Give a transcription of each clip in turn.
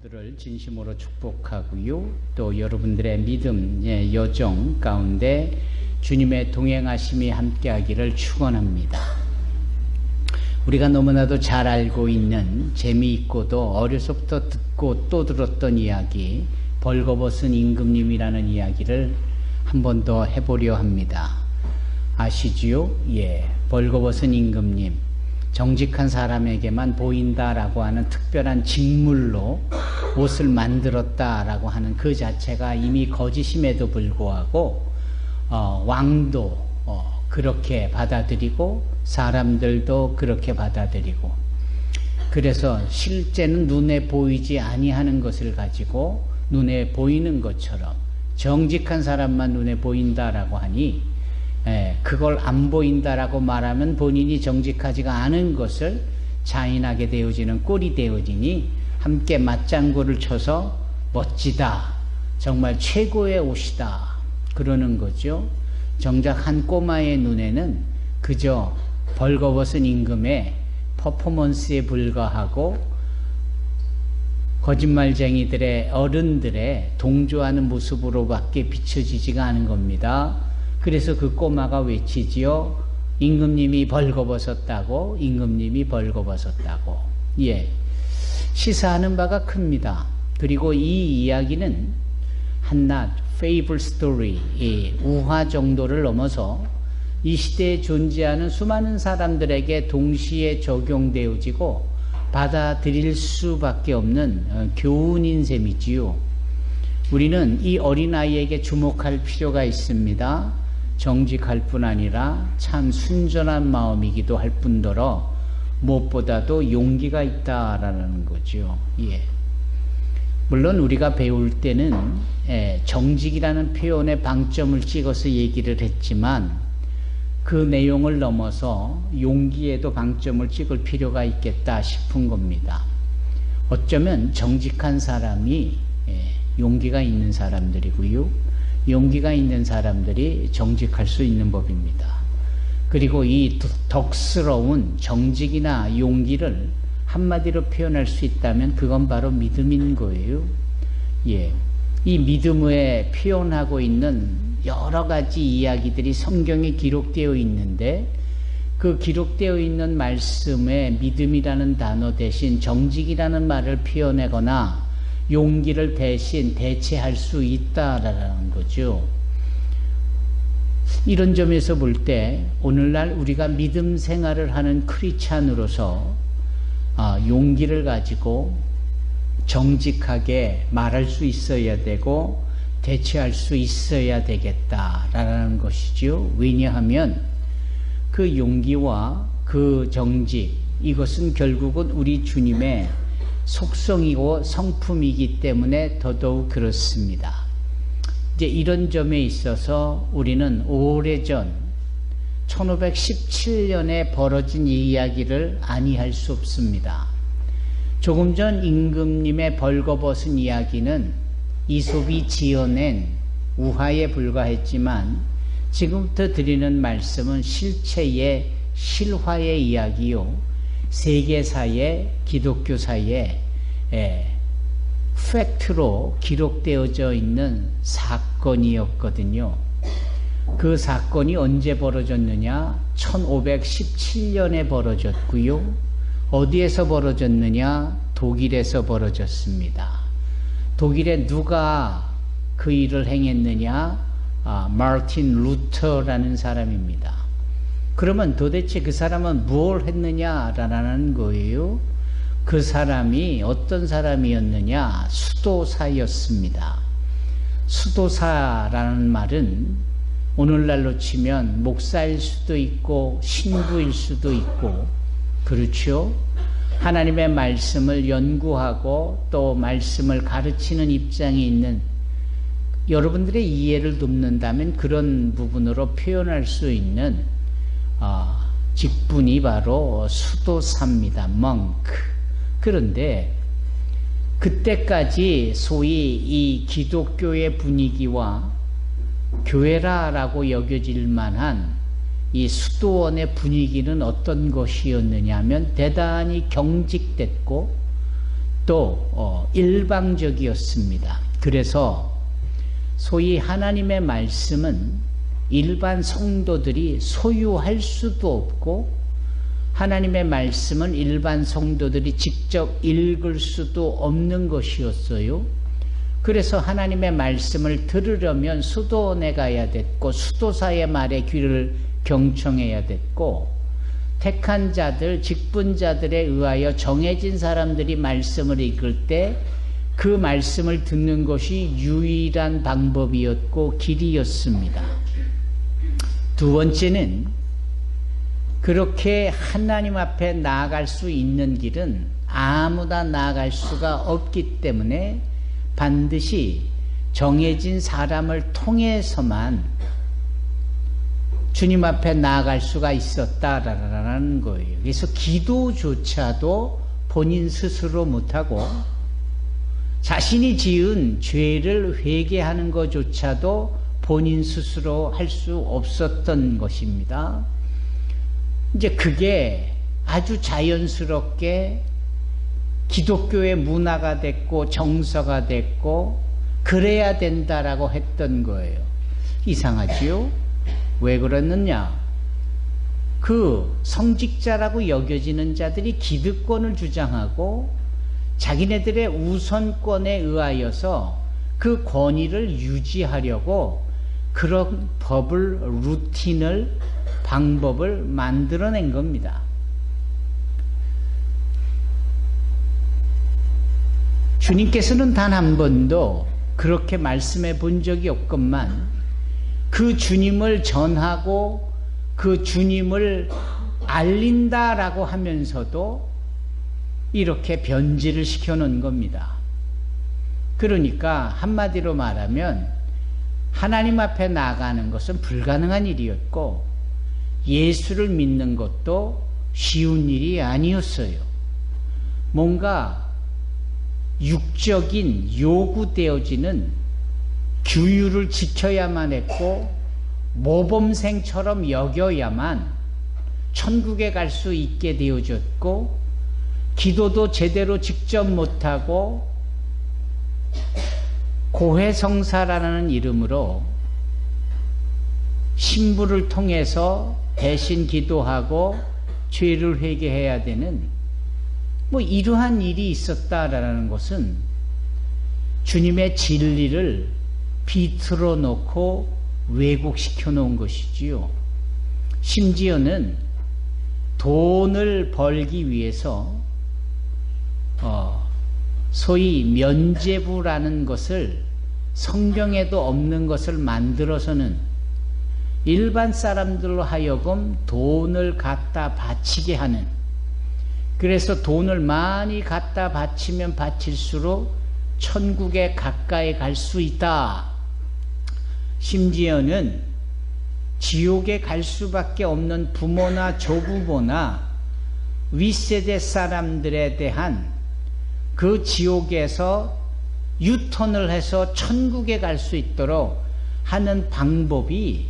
모두를 진심으로 축복하고요. 또 여러분들의 믿음의 여정 가운데 주님의 동행하심이 함께하기를 축원합니다. 우리가 너무나도 잘 알고 있는 재미있고도 어려서부터 듣고 또 들었던 이야기, 벌거벗은 임금님이라는 이야기를 한 번 더 해보려 합니다. 아시지요? 벌거벗은 임금님, 정직한 사람에게만 보인다라고 하는 특별한 직물로 옷을 만들었다라고 하는 그 자체가 이미 거짓임에도 불구하고 왕도 그렇게 받아들이고 사람들도 그렇게 받아들이고, 그래서 실제는 눈에 보이지 아니하는 것을 가지고 눈에 보이는 것처럼 정직한 사람만 눈에 보인다라고 하니, 그걸 안 보인다라고 말하면 본인이 정직하지가 않은 것을 자인하게 되어지는 꼴이 되어지니 함께 맞장구를 쳐서 멋지다, 정말 최고의 옷이다 그러는 거죠. 정작 한 꼬마의 눈에는 그저 벌거벗은 임금의 퍼포먼스에 불과하고 거짓말쟁이들의 어른들의 동조하는 모습으로밖에 비춰지지가 않은 겁니다. 그래서 그 꼬마가 외치지요. 임금님이 벌거벗었다고, 임금님이 벌거벗었다고. 시사하는 바가 큽니다. 그리고 이 이야기는 한낱 fable story, 우화 정도를 넘어서 이 시대에 존재하는 수많은 사람들에게 동시에 적용되어지고 받아들일 수밖에 없는 교훈인 셈이지요. 우리는 이 어린아이에게 주목할 필요가 있습니다. 정직할 뿐 아니라 참 순전한 마음이기도 할 뿐더러 무엇보다도 용기가 있다라는 거죠. 물론 우리가 배울 때는 정직이라는 표현에 방점을 찍어서 얘기를 했지만 그 내용을 넘어서 용기에도 방점을 찍을 필요가 있겠다 싶은 겁니다. 어쩌면 정직한 사람이 용기가 있는 사람들이고요. 용기가 있는 사람들이 정직할 수 있는 법입니다. 그리고 이 덕스러운 정직이나 용기를 한마디로 표현할 수 있다면 그건 바로 믿음인 거예요. 이 믿음에 표현하고 있는 여러 가지 이야기들이 성경에 기록되어 있는데, 그 기록되어 있는 말씀에 믿음이라는 단어 대신 정직이라는 말을 표현하거나 용기를 대신 대체할 수 있다라는 거죠. 이런 점에서 볼 때 오늘날 우리가 믿음 생활을 하는 크리스찬으로서 용기를 가지고 정직하게 말할 수 있어야 되고 대체할 수 있어야 되겠다라는 것이죠. 왜냐하면 그 용기와 그 정직, 이것은 결국은 우리 주님의 속성이고 성품이기 때문에 더더욱 그렇습니다. 이제 이런 점에 있어서 우리는 오래전 1517년에 벌어진 이 이야기를 아니할 수 없습니다. 조금 전 임금님의 벌거벗은 이야기는 이솝이 지어낸 우화에 불과했지만 지금부터 드리는 말씀은 실체의 실화의 이야기요, 세계사의 기독교사의 팩트로 기록되어져 있는 사건이었거든요. 그 사건이 언제 벌어졌느냐? 1517년에 벌어졌고요. 어디에서 벌어졌느냐? 독일에서 벌어졌습니다. 독일에 누가 그 일을 행했느냐? 마르틴 루터라는 사람입니다. 그러면 도대체 그 사람은 무엇을 했느냐라는 거예요. 그 사람이 어떤 사람이었느냐? 수도사였습니다. 수도사라는 말은 오늘날로 치면 목사일 수도 있고 신부일 수도 있고, 그렇죠? 하나님의 말씀을 연구하고 또 말씀을 가르치는 입장에 있는 여러분들의 이해를 돕는다면 그런 부분으로 표현할 수 있는 직분이 바로 수도사입니다. monk. 그런데 그때까지 소위 이 기독교의 분위기와 교회라고 여겨질 만한 이 수도원의 분위기는 어떤 것이었느냐 하면 대단히 경직됐고 또 일방적이었습니다. 그래서 소위 하나님의 말씀은 일반 성도들이 소유할 수도 없고 하나님의 말씀은 일반 성도들이 직접 읽을 수도 없는 것이었어요. 그래서 하나님의 말씀을 들으려면 수도원에 가야 됐고 수도사의 말에 귀를 경청해야 됐고 택한 자들, 직분자들에 의하여 정해진 사람들이 말씀을 읽을 때 그 말씀을 듣는 것이 유일한 방법이었고 길이었습니다. 두 번째는 그렇게 하나님 앞에 나아갈 수 있는 길은 아무나 나아갈 수가 없기 때문에 반드시 정해진 사람을 통해서만 주님 앞에 나아갈 수가 있었다라는 거예요. 그래서 기도조차도 본인 스스로 못하고 자신이 지은 죄를 회개하는 것조차도 본인 스스로 할 수 없었던 것입니다. 이제 그게 아주 자연스럽게 기독교의 문화가 됐고 정서가 됐고 그래야 된다라고 했던 거예요. 이상하지요? 왜 그러느냐? 그 성직자라고 여겨지는 자들이 기득권을 주장하고 자기네들의 우선권에 의하여서 그 권위를 유지하려고 그런 법을, 루틴을, 방법을 만들어낸 겁니다. 주님께서는 단 한 번도 그렇게 말씀해 본 적이 없건만 그 주님을 전하고 그 주님을 알린다라고 하면서도 이렇게 변질을 시켜놓은 겁니다. 그러니까 한마디로 말하면 하나님 앞에 나아가는 것은 불가능한 일이었고 예수를 믿는 것도 쉬운 일이 아니었어요. 뭔가 육적인 요구되어지는 규율을 지켜야만 했고 모범생처럼 여겨야만 천국에 갈 수 있게 되어졌고 기도도 제대로 직접 못하고 고해성사라는 이름으로 신부를 통해서 대신 기도하고 죄를 회개해야 되는 이러한 일이 있었다라는 것은 주님의 진리를 비틀어 놓고 왜곡시켜 놓은 것이지요. 심지어는 돈을 벌기 위해서 소위 면죄부라는 것을 성경에도 없는 것을 만들어서는 일반 사람들로 하여금 돈을 갖다 바치게 하는, 그래서 돈을 많이 갖다 바치면 바칠수록 천국에 가까이 갈 수 있다. 심지어는 지옥에 갈 수밖에 없는 부모나 조부모나 윗세대 사람들에 대한 그 지옥에서 유턴을 해서 천국에 갈 수 있도록 하는 방법이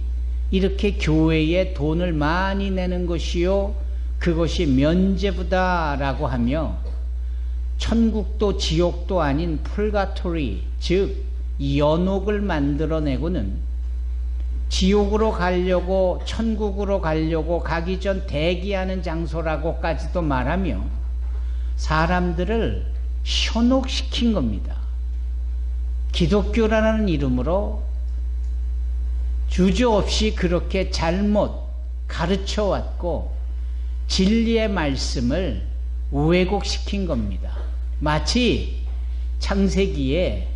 이렇게 교회에 돈을 많이 내는 것이요, 그것이 면죄부다라고 하며 천국도 지옥도 아닌 풀가토리, 즉 연옥을 만들어내고는 지옥으로 가려고 천국으로 가려고 가기 전 대기하는 장소라고까지도 말하며 사람들을 현혹시킨 겁니다. 기독교라는 이름으로 주저없이 그렇게 잘못 가르쳐왔고 진리의 말씀을 왜곡시킨 겁니다. 마치 창세기에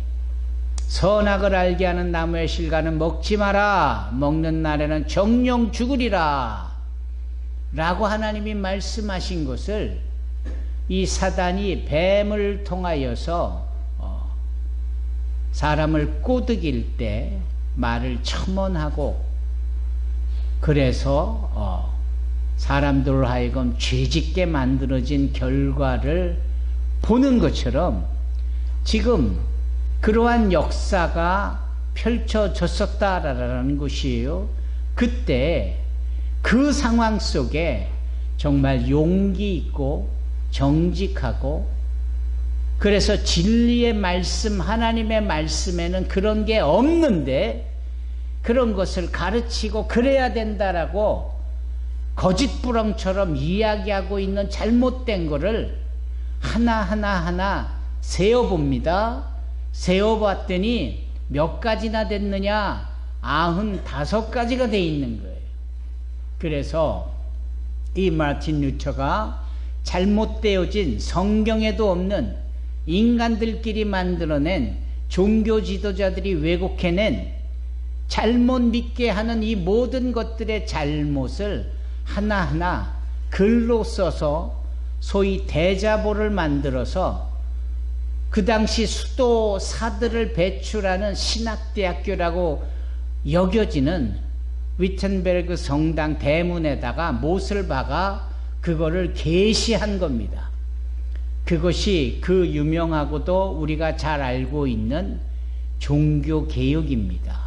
선악을 알게 하는 나무의 실과는 먹지 마라, 먹는 날에는 정령 죽으리라 라고 하나님이 말씀하신 것을 이 사단이 뱀을 통하여서 사람을 꼬드길 때 말을 첨언하고, 그래서 사람들을 하여금 죄짓게 만들어진 결과를 보는 것처럼 지금 그러한 역사가 펼쳐졌었다라는 것이에요. 그때 그 상황 속에 정말 용기 있고 정직하고 그래서 진리의 말씀, 하나님의 말씀에는 그런 게 없는데 그런 것을 가르치고 그래야 된다라고 거짓부렁처럼 이야기하고 있는 잘못된 거를 하나하나 세어봅니다. 세어봤더니 몇 가지나 됐느냐? 95가지가 돼 있는 거예요. 그래서 이 마틴 루터가 잘못되어진 성경에도 없는 인간들끼리 만들어낸 종교 지도자들이 왜곡해낸 잘못 믿게 하는 이 모든 것들의 잘못을 하나하나 글로 써서 소위 대자보를 만들어서 그 당시 수도사들을 배출하는 신학대학교라고 여겨지는 위텐베르그 성당 대문에다가 못을 박아 그거를 게시한 겁니다. 그것이 그 유명하고도 우리가 잘 알고 있는 종교개혁입니다.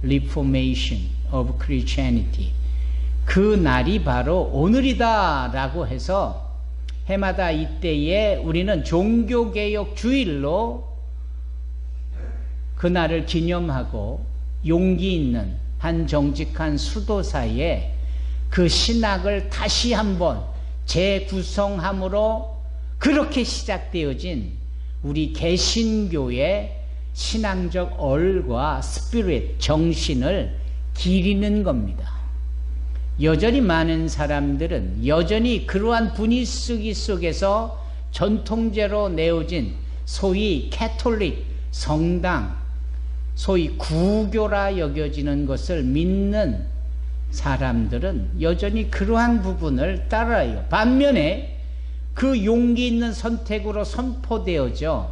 Reformation of Christianity. 그 날이 바로 오늘이다 라고 해서 해마다 이때에 우리는 종교개혁 주일로 그날을 기념하고 용기 있는 한 정직한 수도사의 그 신학을 다시 한번 재구성함으로 그렇게 시작되어진 우리 개신교의 신앙적 얼과 스피릿, 정신을 기리는 겁니다. 여전히 많은 사람들은 여전히 그러한 분위기 속에서 전통제로 내어진 소위 캐톨릭, 성당, 소위 구교라 여겨지는 것을 믿는 사람들은 여전히 그러한 부분을 따라요. 반면에 그 용기 있는 선택으로 선포되어져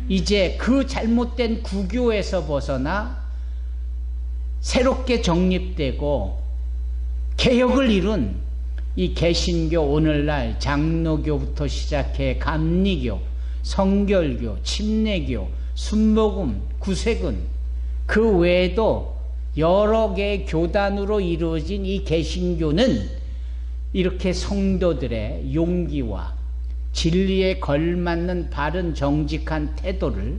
이제 그 잘못된 구교에서 벗어나 새롭게 정립되고 개혁을 이룬 이 개신교, 오늘날 장로교부터 시작해 감리교, 성결교, 침례교, 순복음, 구세군, 그 외에도 여러 개의 교단으로 이루어진 이 개신교는 이렇게 성도들의 용기와 진리에 걸맞는 바른 정직한 태도를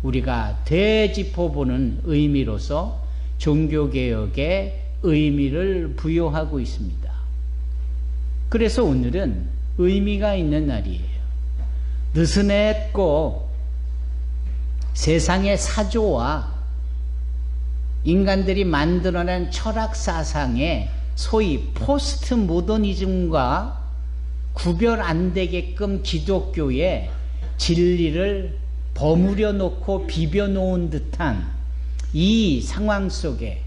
우리가 되짚어보는 의미로서 종교개혁의 의미를 부여하고 있습니다. 그래서 오늘은 의미가 있는 날이에요. 느슨했고 세상의 사조와 인간들이 만들어낸 철학 사상의 소위 포스트 모더니즘과 구별 안 되게끔 기독교의 진리를 버무려 놓고 비벼 놓은 듯한 이 상황 속에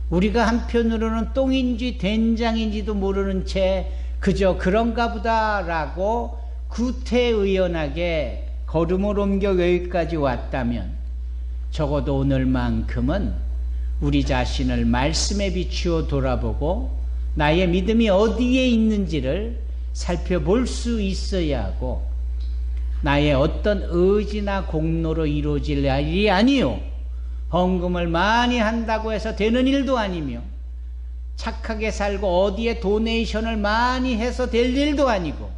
우리가 한편으로는 똥인지 된장인지도 모르는 채 그저 그런가 보다라고 구태의연하게 걸음을 옮겨 여기까지 왔다면 적어도 오늘만큼은 우리 자신을 말씀에 비추어 돌아보고 나의 믿음이 어디에 있는지를 살펴볼 수 있어야 하고 나의 어떤 의지나 공로로 이루어질 일이 아니요 헌금을 많이 한다고 해서 되는 일도 아니며 착하게 살고 어디에 도네이션을 많이 해서 될 일도 아니고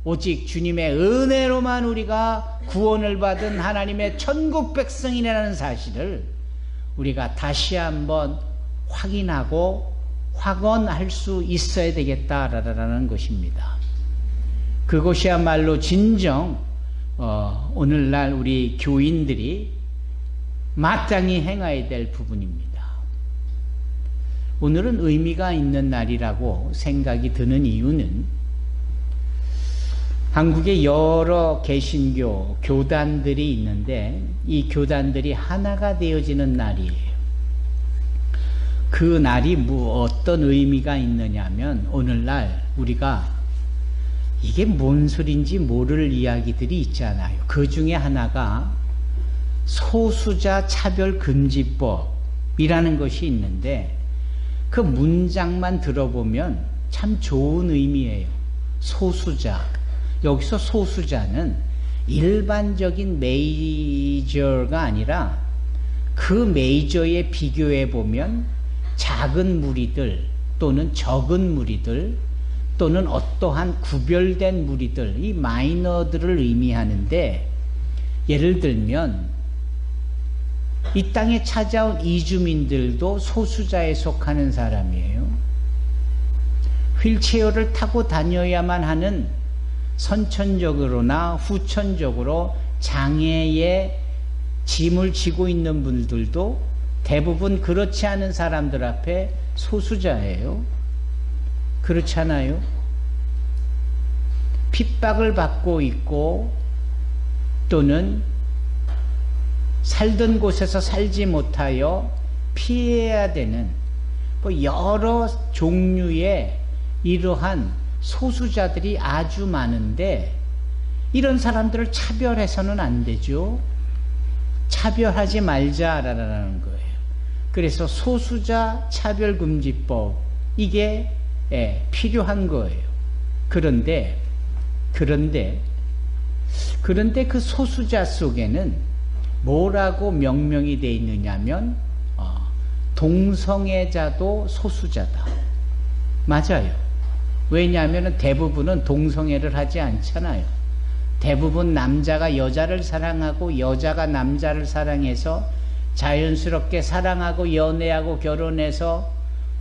오직 주님의 은혜로만 우리가 구원을 받은 하나님의 천국 백성이라는 사실을 우리가 다시 한번 확인하고 확언할 수 있어야 되겠다라는 것입니다. 그것이야말로 진정 오늘날 우리 교인들이 마땅히 행해야 될 부분입니다. 오늘은 의미가 있는 날이라고 생각이 드는 이유는 한국에 여러 개신교 교단들이 있는데 이 교단들이 하나가 되어지는 날이에요. 그 날이 어떤 의미가 있느냐면 오늘날 우리가 이게 뭔 소린지 모를 이야기들이 있잖아요. 그 중에 하나가 소수자 차별금지법이라는 것이 있는데 그 문장만 들어보면 참 좋은 의미예요. 소수자. 여기서 소수자는 일반적인 메이저가 아니라 그 메이저에 비교해 보면 작은 무리들 또는 적은 무리들 또는 어떠한 구별된 무리들, 이 마이너들을 의미하는데 예를 들면 이 땅에 찾아온 이주민들도 소수자에 속하는 사람이에요. 휠체어를 타고 다녀야만 하는 선천적으로나 후천적으로 장애의 짐을 지고 있는 분들도 대부분 그렇지 않은 사람들 앞에 소수자예요. 그렇지 않아요? 핍박을 받고 있고 또는 살던 곳에서 살지 못하여 피해야 되는 여러 종류의 이러한 소수자들이 아주 많은데 이런 사람들을 차별해서는 안 되죠. 차별하지 말자라는 거예요. 그래서 소수자 차별금지법 이게 필요한 거예요. 그런데 그 소수자 속에는 뭐라고 명명이 되어 있느냐면 동성애자도 소수자다. 맞아요. 왜냐하면 대부분은 동성애를 하지 않잖아요. 대부분 남자가 여자를 사랑하고 여자가 남자를 사랑해서 자연스럽게 사랑하고 연애하고 결혼해서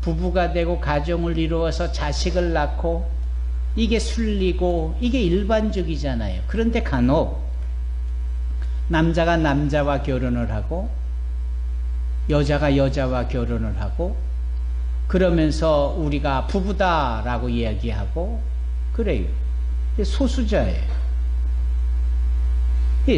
부부가 되고 가정을 이루어서 자식을 낳고 이게 순리고 이게 일반적이잖아요. 그런데 간혹 남자가 남자와 결혼을 하고 여자가 여자와 결혼을 하고 그러면서 우리가 부부다라고 이야기하고 그래요. 소수자예요.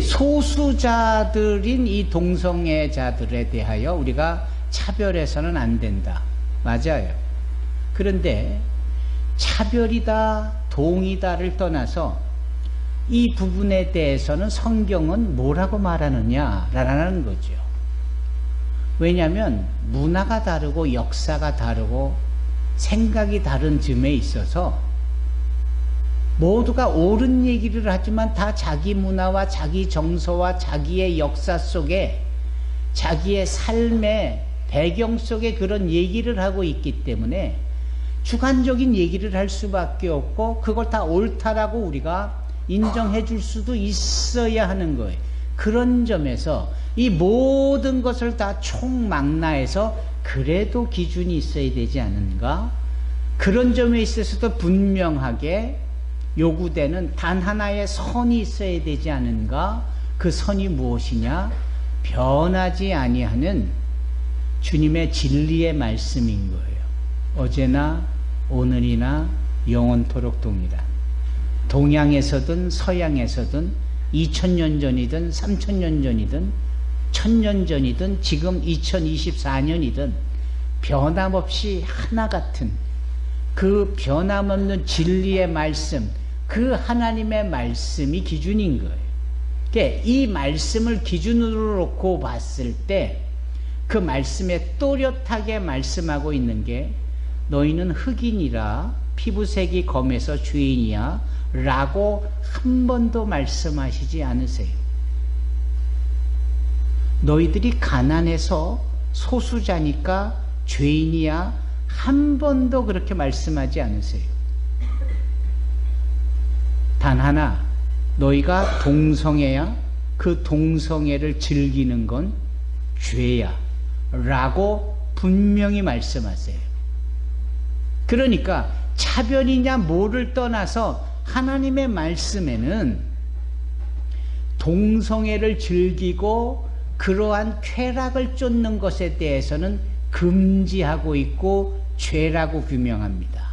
소수자들인 이 동성애자들에 대하여 우리가 차별해서는 안 된다. 맞아요. 그런데 차별이다, 동이다를 떠나서 이 부분에 대해서는 성경은 뭐라고 말하느냐라는 거죠. 왜냐하면 문화가 다르고 역사가 다르고 생각이 다른 점에 있어서 모두가 옳은 얘기를 하지만 다 자기 문화와 자기 정서와 자기의 역사 속에 자기의 삶의 배경 속에 그런 얘기를 하고 있기 때문에 주관적인 얘기를 할 수밖에 없고 그걸 다 옳다라고 우리가 인정해 줄 수도 있어야 하는 거예요. 그런 점에서 이 모든 것을 다 총망라해서 그래도 기준이 있어야 되지 않은가? 그런 점에 있어서도 분명하게 요구되는 단 하나의 선이 있어야 되지 않은가? 그 선이 무엇이냐? 변하지 아니하는 주님의 진리의 말씀인 거예요. 어제나 오늘이나 영원토록 동일한. 동양에서든 서양에서든 2000년 전이든 3000년 전이든 1000년 전이든 지금 2024년이든 변함없이 하나 같은 그 변함없는 진리의 말씀, 그 하나님의 말씀이 기준인 거예요. 그러니까 이 말씀을 기준으로 놓고 봤을 때 그 말씀에 또렷하게 말씀하고 있는 게 너희는 흑인이라 피부색이 검해서 죄인이야 라고 한 번도 말씀하시지 않으세요. 너희들이 가난해서 소수자니까 죄인이야 한 번도 그렇게 말씀하지 않으세요. 단 하나, 너희가 동성애야 그 동성애를 즐기는 건 죄야 라고 분명히 말씀하세요. 그러니까 차별이냐 뭐를 떠나서 하나님의 말씀에는 동성애를 즐기고 그러한 쾌락을 쫓는 것에 대해서는 금지하고 있고 죄라고 규명합니다.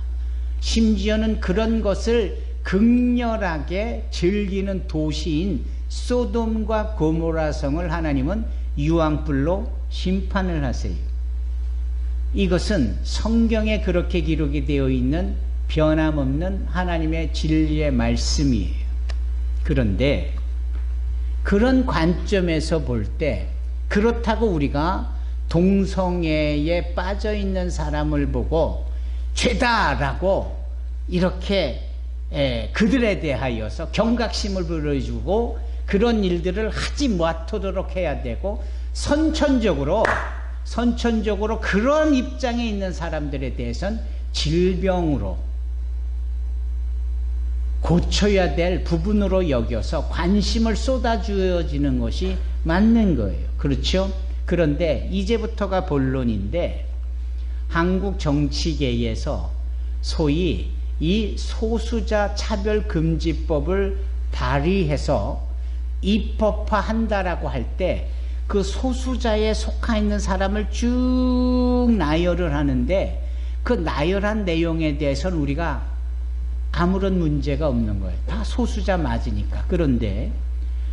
심지어는 그런 것을 극렬하게 즐기는 도시인 소돔과 고모라 성을 하나님은 유황불로 심판을 하세요. 이것은 성경에 그렇게 기록이 되어 있는 변함없는 하나님의 진리의 말씀이에요. 그런데 그런 관점에서 볼 때 그렇다고 우리가 동성애에 빠져 있는 사람을 보고 죄다라고 이렇게 그들에 대하여서 경각심을 불러주고 그런 일들을 하지 못하도록 해야 되고 선천적으로 그런 입장에 있는 사람들에 대해서는 질병으로 고쳐야 될 부분으로 여겨서 관심을 쏟아주어지는 것이 맞는 거예요. 그렇죠? 그런데 이제부터가 본론인데, 한국 정치계에서 소위 이 소수자 차별금지법을 발의해서 입법화한다라고 할 때 그 소수자에 속해 있는 사람을 쭉 나열을 하는데, 그 나열한 내용에 대해서는 우리가 아무런 문제가 없는 거예요. 다 소수자 맞으니까. 그런데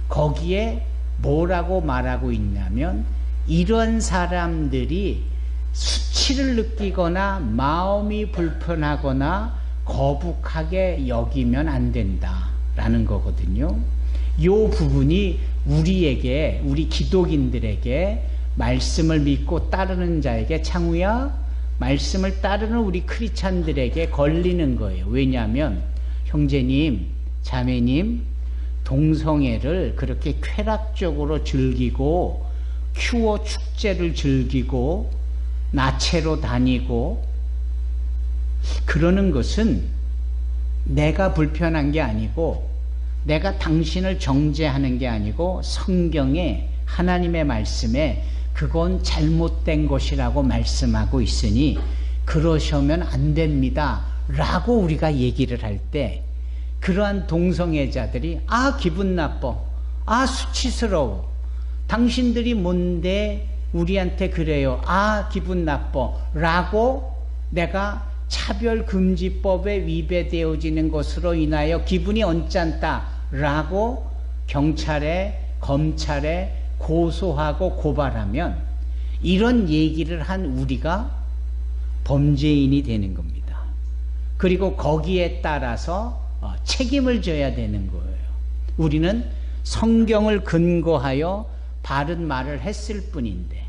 거기에 뭐라고 말하고 있냐면, 이런 사람들이 수치를 느끼거나 마음이 불편하거나 거북하게 여기면 안 된다라는 거거든요. 이 부분이 우리에게, 우리 기독인들에게, 말씀을 믿고 따르는 자에게, 창우야, 말씀을 따르는 우리 크리스찬들에게 걸리는 거예요. 왜냐하면 형제님, 자매님, 동성애를 그렇게 쾌락적으로 즐기고 큐어 축제를 즐기고 나체로 다니고 그러는 것은 내가 불편한 게 아니고, 내가 당신을 정죄하는 게 아니고, 성경에, 하나님의 말씀에 그건 잘못된 것이라고 말씀하고 있으니 그러시면 안 됩니다 라고 우리가 얘기를 할 때, 그러한 동성애자들이 기분 나빠, 수치스러워, 당신들이 뭔데 우리한테 그래요, 기분 나빠 라고 내가 차별금지법에 위배되어지는 것으로 인하여 기분이 언짢다라고 경찰에, 검찰에 고소하고 고발하면, 이런 얘기를 한 우리가 범죄인이 되는 겁니다. 그리고 거기에 따라서 책임을 져야 되는 거예요. 우리는 성경을 근거하여 바른 말을 했을 뿐인데,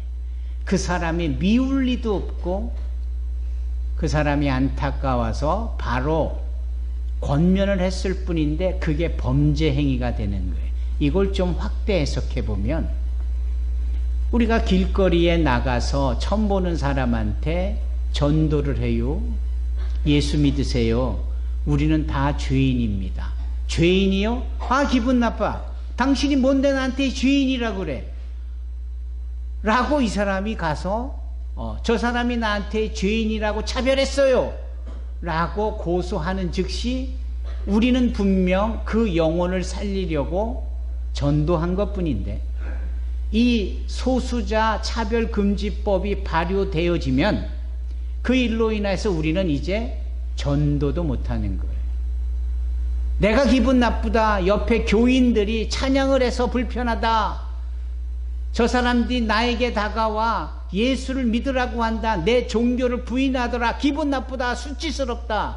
그 사람이 미울 리도 없고 그 사람이 안타까워서 바로 권면을 했을 뿐인데 그게 범죄 행위가 되는 거예요. 이걸 좀 확대 해석해 보면, 우리가 길거리에 나가서 처음 보는 사람한테 전도를 해요. 예수 믿으세요. 우리는 다 죄인입니다. 죄인이요? 기분 나빠. 당신이 뭔데 나한테 죄인이라고 그래? 라고 이 사람이 가서 저 사람이 나한테 죄인이라고 차별했어요 라고 고소하는 즉시 우리는 분명 그 영혼을 살리려고 전도한 것뿐인데, 이 소수자 차별금지법이 발효되어지면 그 일로 인해서 우리는 이제 전도도 못하는 거예요. 내가 기분 나쁘다, 옆에 교인들이 찬양을 해서 불편하다, 저 사람들이 나에게 다가와 예수를 믿으라고 한다, 내 종교를 부인하더라, 기분 나쁘다, 수치스럽다,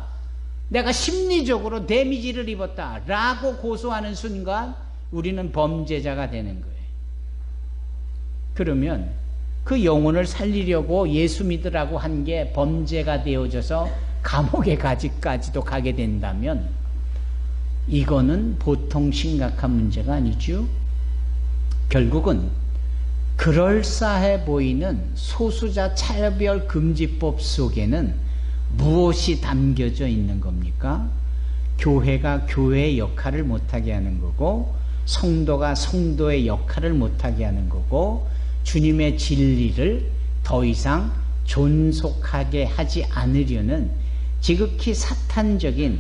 내가 심리적으로 데미지를 입었다 라고 고소하는 순간 우리는 범죄자가 되는 거예요. 그러면 그 영혼을 살리려고 예수 믿으라고 한 게 범죄가 되어져서 감옥에 가기까지도 가게 된다면, 이거는 보통 심각한 문제가 아니죠. 결국은 그럴싸해 보이는 소수자 차별금지법 속에는 무엇이 담겨져 있는 겁니까? 교회가 교회의 역할을 못하게 하는 거고, 성도가 성도의 역할을 못하게 하는 거고, 주님의 진리를 더 이상 존속하게 하지 않으려는 지극히 사탄적인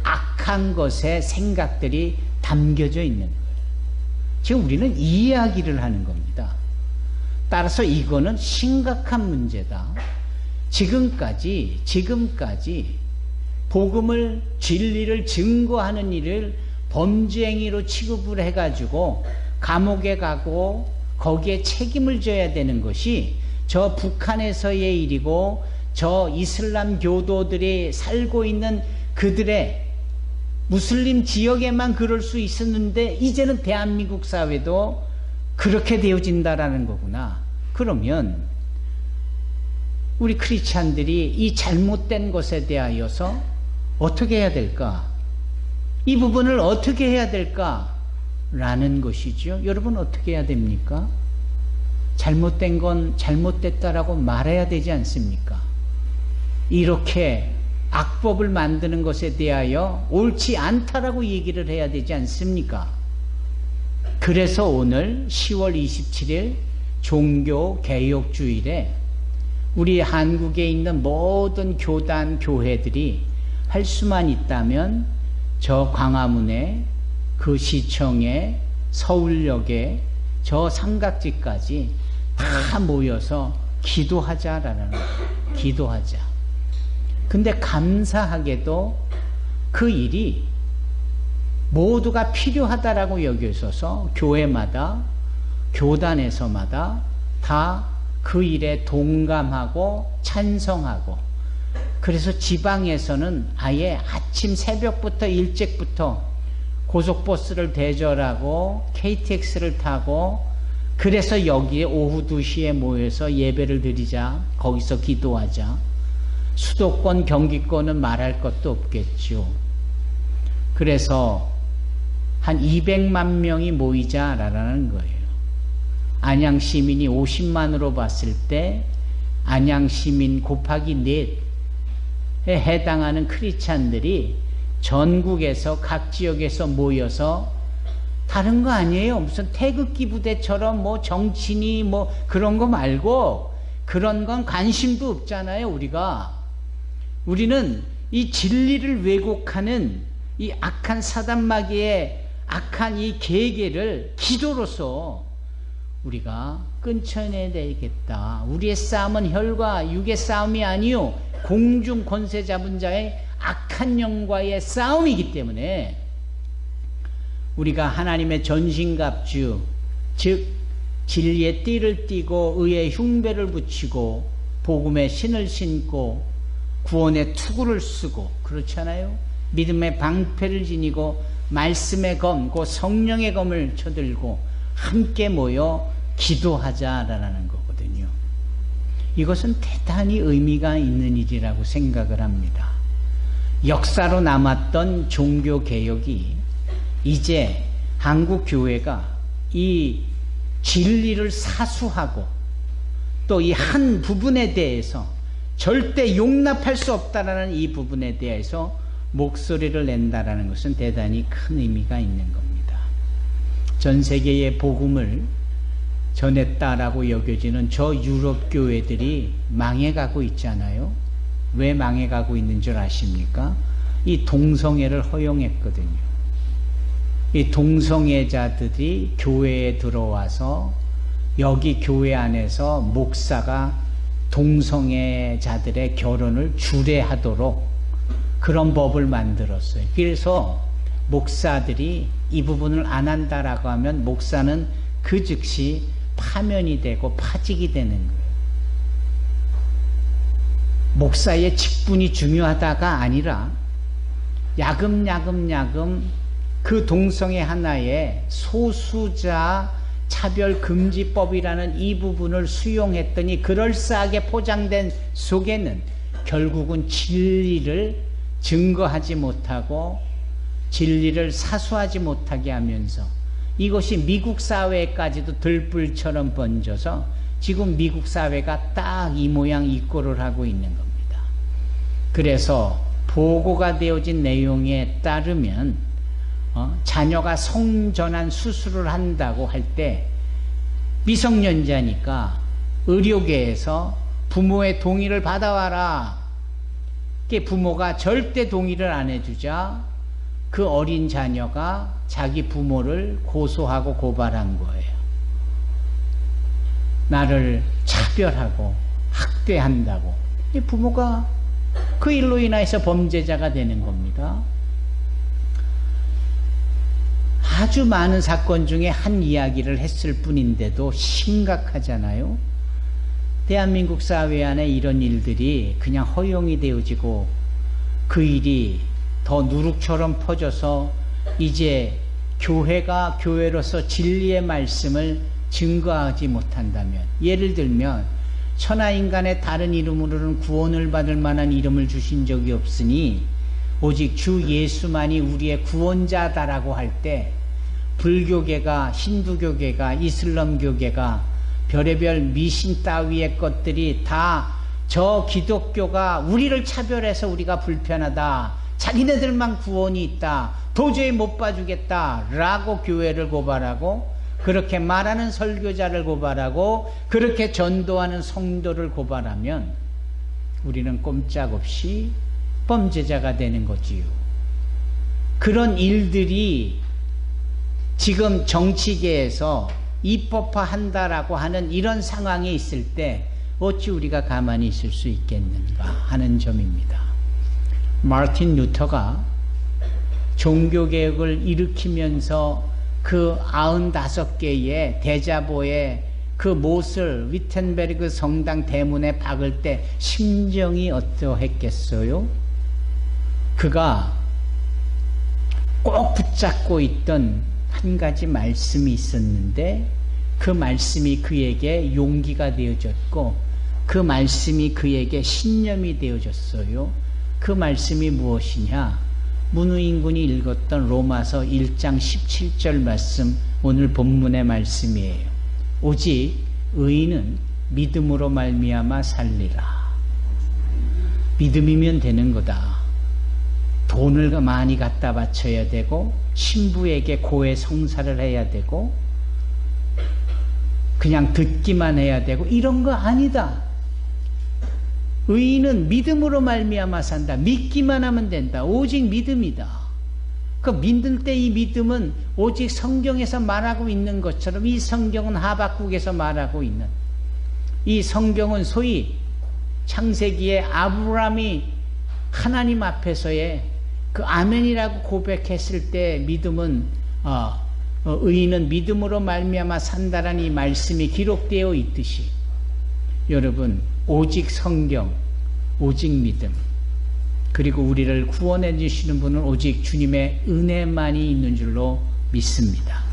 악한 것의 생각들이 담겨져 있는 거예요. 지금 우리는 이 이야기를 하는 겁니다. 따라서 이거는 심각한 문제다. 지금까지 복음을, 진리를 증거하는 일을 범죄행위로 취급을 해가지고 감옥에 가고 거기에 책임을 져야 되는 것이 저 북한에서의 일이고, 저 이슬람 교도들이 살고 있는 그들의 무슬림 지역에만 그럴 수 있었는데 이제는 대한민국 사회도 그렇게 되어진다라는 거구나. 그러면 우리 크리스찬들이 이 잘못된 것에 대하여서 어떻게 해야 될까? 이 부분을 어떻게 해야 될까? 라는 것이죠. 여러분 어떻게 해야 됩니까? 잘못된 건 잘못됐다라고 말해야 되지 않습니까? 이렇게 악법을 만드는 것에 대하여 옳지 않다라고 얘기를 해야 되지 않습니까? 그래서 오늘 10월 27일 종교개혁주일에 우리 한국에 있는 모든 교단, 교회들이 할 수만 있다면 저 광화문에, 그 시청에, 서울역에, 저 삼각지까지 다 모여서 기도하자라는 거예요. 기도하자. 근데 감사하게도 그 일이 모두가 필요하다라고 여겨져서 교회마다, 교단에서마다 다 그 일에 동감하고 찬성하고, 그래서 지방에서는 아예 아침 새벽부터 일찍부터 고속버스를 대절하고 KTX를 타고, 그래서 여기에 오후 2시에 모여서 예배를 드리자, 거기서 기도하자. 수도권, 경기권은 말할 것도 없겠죠. 그래서 한 200만 명이 모이자라는 거예요. 안양 시민이 50만으로 봤을 때 안양 시민 곱하기 4에 해당하는 크리스찬들이 전국에서 각 지역에서 모여서, 다른 거 아니에요. 무슨 태극기 부대처럼 뭐 정치니 뭐 그런 거 말고, 그런 건 관심도 없잖아요. 우리는 이 진리를 왜곡하는 이 악한 사단마귀의 악한 이 계계를 기도로서 우리가 끊쳐내야 되겠다. 우리의 싸움은 혈과 육의 싸움이 아니요 공중 권세 잡은 자의 악한 영과의 싸움이기 때문에, 우리가 하나님의 전신갑주, 즉 진리의 띠를 띠고 의의 흉배를 붙이고 복음의 신을 신고 구원의 투구를 쓰고, 그렇잖아요. 믿음의 방패를 지니고 말씀의 검, 그 성령의 검을 쳐들고 함께 모여 기도하자라는 거거든요. 이것은 대단히 의미가 있는 일이라고 생각을 합니다. 역사로 남았던 종교개혁이 이제 한국 교회가 이 진리를 사수하고 또 이 한 부분에 대해서 절대 용납할 수 없다라는 이 부분에 대해서 목소리를 낸다라는 것은 대단히 큰 의미가 있는 겁니다. 전 세계의 복음을 전했다라고 여겨지는 저 유럽 교회들이 망해가고 있잖아요. 왜 망해가고 있는 줄 아십니까? 이 동성애를 허용했거든요. 이 동성애자들이 교회에 들어와서 여기 교회 안에서 목사가 동성애자들의 결혼을 주례하도록 그런 법을 만들었어요. 그래서 목사들이 이 부분을 안 한다라고 하면 목사는 그 즉시 파면이 되고 파직이 되는 거예요. 목사의 직분이 중요하다가 아니라 야금야금 그 동성애 하나의 소수자 차별금지법이라는 이 부분을 수용했더니 그럴싸하게 포장된 속에는 결국은 진리를 증거하지 못하고 진리를 사수하지 못하게 하면서 이것이 미국 사회까지도 들불처럼 번져서 지금 미국 사회가 딱 이 모양 이 꼴을 하고 있는 겁니다. 그래서 보고가 되어진 내용에 따르면 자녀가 성전환 수술을 한다고 할 때 미성년자니까 의료계에서 부모의 동의를 받아와라. 부모가 절대 동의를 안 해주자 그 어린 자녀가 자기 부모를 고소하고 고발한 거예요. 나를 차별하고 학대한다고. 이 부모가 그 일로 인해서 범죄자가 되는 겁니다. 아주 많은 사건 중에 한 이야기를 했을 뿐인데도 심각하잖아요. 대한민국 사회 안에 이런 일들이 그냥 허용이 되어지고 그 일이 더 누룩처럼 퍼져서 이제 교회가 교회로서 진리의 말씀을 증거하지 못한다면, 예를 들면 천하인간의 다른 이름으로는 구원을 받을 만한 이름을 주신 적이 없으니 오직 주 예수만이 우리의 구원자다라고 할 때 불교계가, 힌두교계가, 이슬람교계가 별의별 미신 따위의 것들이 다 저 기독교가 우리를 차별해서 우리가 불편하다, 자기네들만 구원이 있다, 도저히 못 봐주겠다 라고 교회를 고발하고, 그렇게 말하는 설교자를 고발하고, 그렇게 전도하는 성도를 고발하면 우리는 꼼짝없이 범죄자가 되는 거지요. 그런 일들이 지금 정치계에서 입법화한다라고 하는 이런 상황에 있을 때 어찌 우리가 가만히 있을 수 있겠는가 하는 점입니다. 마틴 루터가 종교개혁을 일으키면서 그 95개의 대자보의 그 못을 위텐베르그 성당 대문에 박을 때 심정이 어떠했겠어요? 그가 꼭 붙잡고 있던 한 가지 말씀이 있었는데, 그 말씀이 그에게 용기가 되어졌고, 그 말씀이 그에게 신념이 되어졌어요. 그 말씀이 무엇이냐? 문우인군이 읽었던 로마서 1장 17절 말씀, 오늘 본문의 말씀이에요. 오직 의인은 믿음으로 말미암아 살리라. 믿음이면 되는 거다. 돈을 많이 갖다 바쳐야 되고, 신부에게 고해 성사를 해야 되고, 그냥 듣기만 해야 되고, 이런 거 아니다. 의인은 믿음으로 말미암아 산다. 믿기만 하면 된다. 오직 믿음이다. 그 믿을 때 이 믿음은 오직 성경에서 말하고 있는 것처럼, 이 성경은 하박국에서 말하고 있는, 이 성경은 소위 창세기에 아브라함이 하나님 앞에서의 그 아멘이라고 고백했을 때 믿음은 의인은 믿음으로 말미암아 산다라는 이 말씀이 기록되어 있듯이, 여러분, 오직 성경, 오직 믿음, 그리고 우리를 구원해 주시는 분은 오직 주님의 은혜만이 있는 줄로 믿습니다.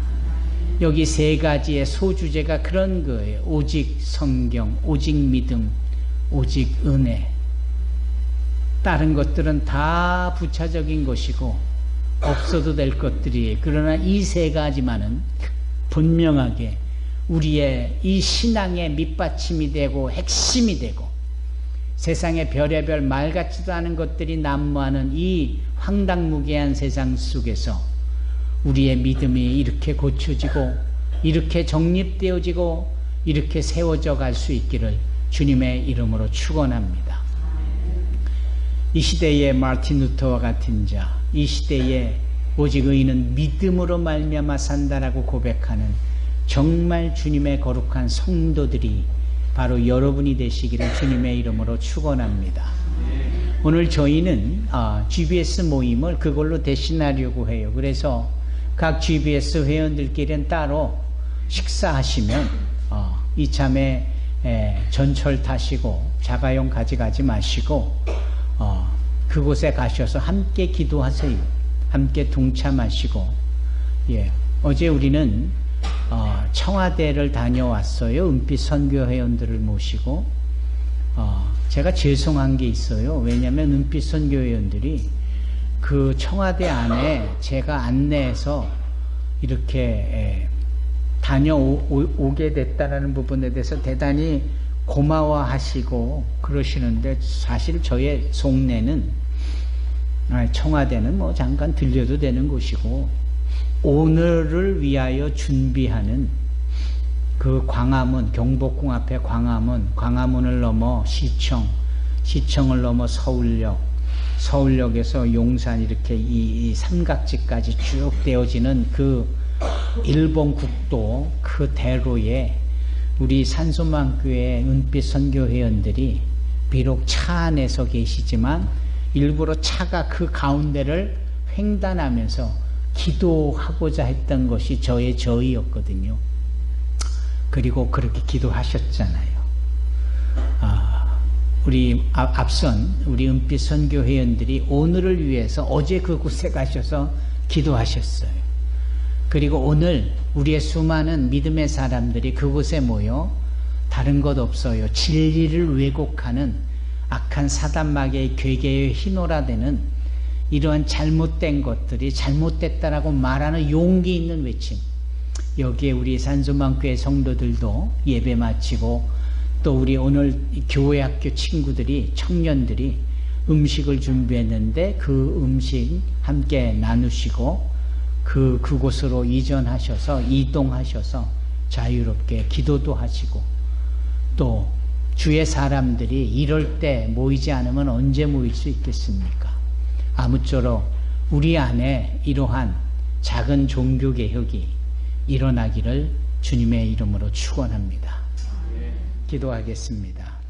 여기 세 가지의 소주제가 그런 거예요. 오직 성경, 오직 믿음, 오직 은혜. 다른 것들은 다 부차적인 것이고 없어도 될 것들이에요. 그러나 이 세 가지만은 분명하게 우리의 이 신앙의 밑받침이 되고 핵심이 되고, 세상의 별의별 말 같지도 않은 것들이 난무하는 이 황당무계한 세상 속에서 우리의 믿음이 이렇게 고쳐지고, 이렇게 정립되어지고, 이렇게 세워져 갈 수 있기를 주님의 이름으로 축원합니다. 이 시대의 마틴 루터와 같은 자, 이 시대에 오직 의인은 믿음으로 말미암아 산다라고 고백하는 정말 주님의 거룩한 성도들이 바로 여러분이 되시기를 주님의 이름으로 축원합니다. 오늘 저희는 GBS 모임을 그걸로 대신하려고 해요. 그래서 각 GBS 회원들끼리는 따로 식사하시면 이참에 전철 타시고 자가용 가져가지 마시고 그곳에 가셔서 함께 기도하세요. 함께 동참하시고. 어제 우리는 청와대를 다녀왔어요. 은빛 선교 회원들을 모시고. 제가 죄송한 게 있어요. 왜냐하면 은빛 선교 회원들이 그 청와대 안에 제가 안내해서 이렇게 다녀오게 됐다는 부분에 대해서 대단히 고마워하시고 그러시는데, 사실 저의 속내는 청와대는 뭐 잠깐 들려도 되는 곳이고, 오늘을 위하여 준비하는 그 광화문, 경복궁 앞에 광화문을 넘어 시청을 넘어 서울역에서 용산 이렇게 이 삼각지까지 쭉 되어지는 그 일본 국도 그 대로에 우리 산소망교회 은빛 선교회원들이 비록 차 안에서 계시지만 일부러 차가 그 가운데를 횡단하면서 기도하고자 했던 것이 저의 저희였거든요. 그리고 그렇게 기도하셨잖아요. 우리 앞선 우리 은빛 선교회원들이 오늘을 위해서 어제 그곳에 가셔서 기도하셨어요. 그리고 오늘 우리의 수많은 믿음의 사람들이 그곳에 모여 다른 것 없어요. 진리를 왜곡하는 악한 사단마귀의 괴계에 휘몰아대는 이러한 잘못된 것들이 잘못됐다라고 말하는 용기 있는 외침, 여기에 우리 산소망교회 성도들도 예배 마치고 또 우리 오늘 교회 학교 친구들이 청년들이 음식을 준비했는데 그 음식 함께 나누시고 그곳으로 이동하셔서 자유롭게 기도도 하시고 또 주의 사람들이 이럴 때 모이지 않으면 언제 모일 수 있겠습니까? 아무쪼록 우리 안에 이러한 작은 종교개혁이 일어나기를 주님의 이름으로 축원합니다. 기도하겠습니다.